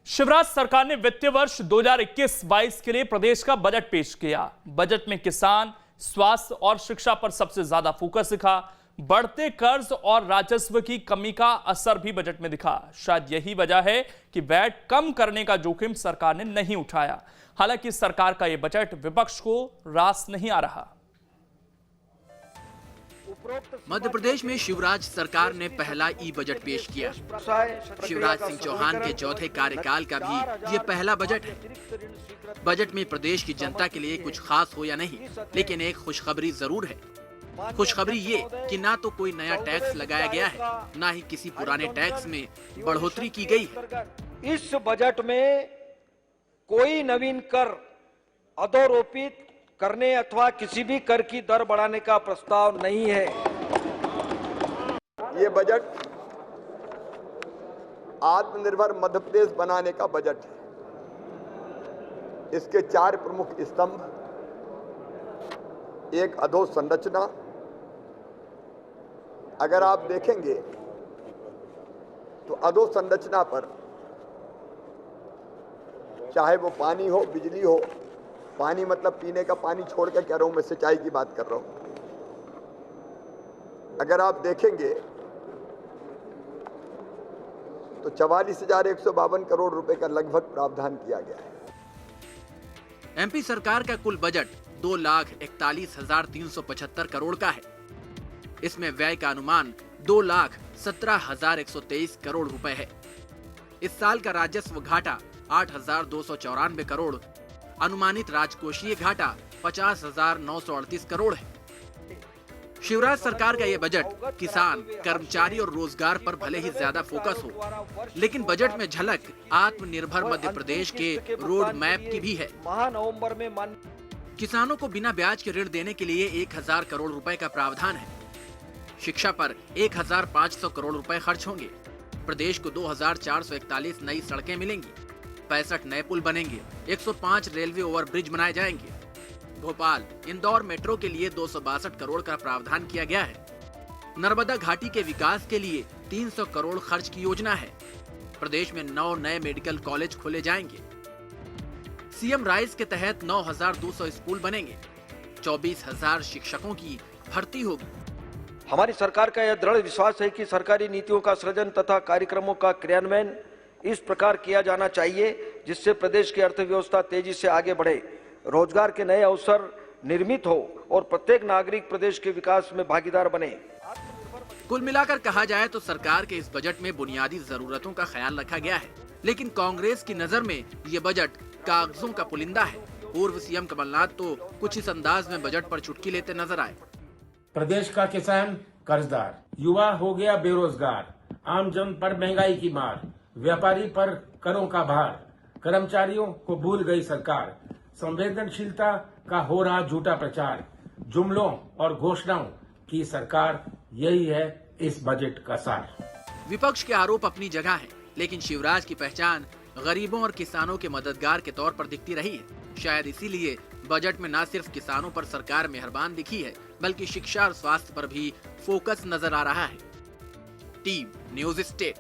शिवराज सरकार ने वित्तीय वर्ष 2021-22 के लिए प्रदेश का बजट पेश किया। बजट में किसान, स्वास्थ्य और शिक्षा पर सबसे ज्यादा फोकस दिखा। बढ़ते कर्ज और राजस्व की कमी का असर भी बजट में दिखा। शायद यही वजह है कि वैट कम करने का जोखिम सरकार ने नहीं उठाया। हालांकि सरकार का यह बजट विपक्ष को रास नहीं आ रहा। मध्य प्रदेश में शिवराज सरकार ने पहला ई बजट पेश किया। शिवराज सिंह चौहान के चौथे कार्यकाल का भी ये पहला बजट है। बजट में प्रदेश की जनता के लिए कुछ खास हो या नहीं, लेकिन एक खुशखबरी जरूर है। खुशखबरी ये कि ना तो कोई नया टैक्स लगाया गया है, ना ही किसी पुराने टैक्स में बढ़ोतरी की गई है। इस बजट में कोई नवीन कर अधोरोपित करने अथवा किसी भी कर की दर बढ़ाने का प्रस्ताव नहीं है। ये बजट आत्मनिर्भर मध्य प्रदेश बनाने का बजट है। इसके चार प्रमुख स्तंभ, एक अधोसंरचना। अगर आप देखेंगे तो अधोसंरचना पर चाहे वो पानी हो, बिजली हो, पानी मतलब पीने का पानी छोड़ कर कह रहा हूं, मैं सिंचाई की बात कर रहा हूं। अगर आप देखेंगे तो 44,152 करोड़ रुपए का लगभग प्रावधान किया गया है। एमपी सरकार का कुल बजट 2,41,375 करोड़ का है। इसमें व्यय का अनुमान 2,17,123 करोड़ रुपए है। इस साल का राजस्व घाटा 8,294 करोड़, अनुमानित राजकोषीय घाटा 50,938 करोड़ है। शिवराज सरकार का यह बजट किसान, कर्मचारी और रोजगार पर भले ही ज्यादा फोकस हो, लेकिन बजट में झलक आत्मनिर्भर मध्य प्रदेश के रोड मैप की भी है। महानवंबर में किसानों को बिना ब्याज के ऋण देने के लिए 1,000 करोड़ रुपए का प्रावधान है। शिक्षा पर 1,500 करोड़ रुपए खर्च होंगे। प्रदेश को 2,441 नई सड़कें मिलेंगी, 65 नए पुल बनेंगे, 105 रेलवे ओवरब्रिज बनाए जाएंगे। भोपाल इंदौर मेट्रो के लिए 262 करोड़ का प्रावधान किया गया है। नर्मदा घाटी के विकास के लिए 300 करोड़ खर्च की योजना है। प्रदेश में 9 नए मेडिकल कॉलेज खोले जाएंगे। सीएम राइज के तहत 9,200 स्कूल बनेंगे। 24,000 शिक्षकों की भर्ती होगी। हमारी सरकार का यह दृढ़ विश्वास है कि सरकारी नीतियों का सृजन तथा कार्यक्रमों का क्रियान्वयन इस प्रकार किया जाना चाहिए जिससे प्रदेश की अर्थव्यवस्था तेजी से आगे बढ़े, रोजगार के नए अवसर निर्मित हो और प्रत्येक नागरिक प्रदेश के विकास में भागीदार बने। कुल मिलाकर कहा जाए तो सरकार के इस बजट में बुनियादी जरूरतों का ख्याल रखा गया है, लेकिन कांग्रेस की नजर में ये बजट कागजों का पुलिंदा है। पूर्व सीएम कमलनाथ तो कुछ इस अंदाज में बजट पर चुटकी लेते नजर आए। प्रदेश का किसान कर्जदार, युवा हो गया बेरोजगार, आम जन पर महंगाई की मार, व्यापारी पर करों का भार, कर्मचारियों को भूल गई सरकार, संवेदनशीलता का हो रहा झूठा प्रचार, जुमलों और घोषणाओं की सरकार, यही है इस बजट का सार। विपक्ष के आरोप अपनी जगह है, लेकिन शिवराज की पहचान गरीबों और किसानों के मददगार के तौर पर दिखती रही है। शायद इसीलिए बजट में न सिर्फ किसानों पर सरकार मेहरबान दिखी है, बल्कि शिक्षा और स्वास्थ्य पर भी फोकस नजर आ रहा है। Team news state.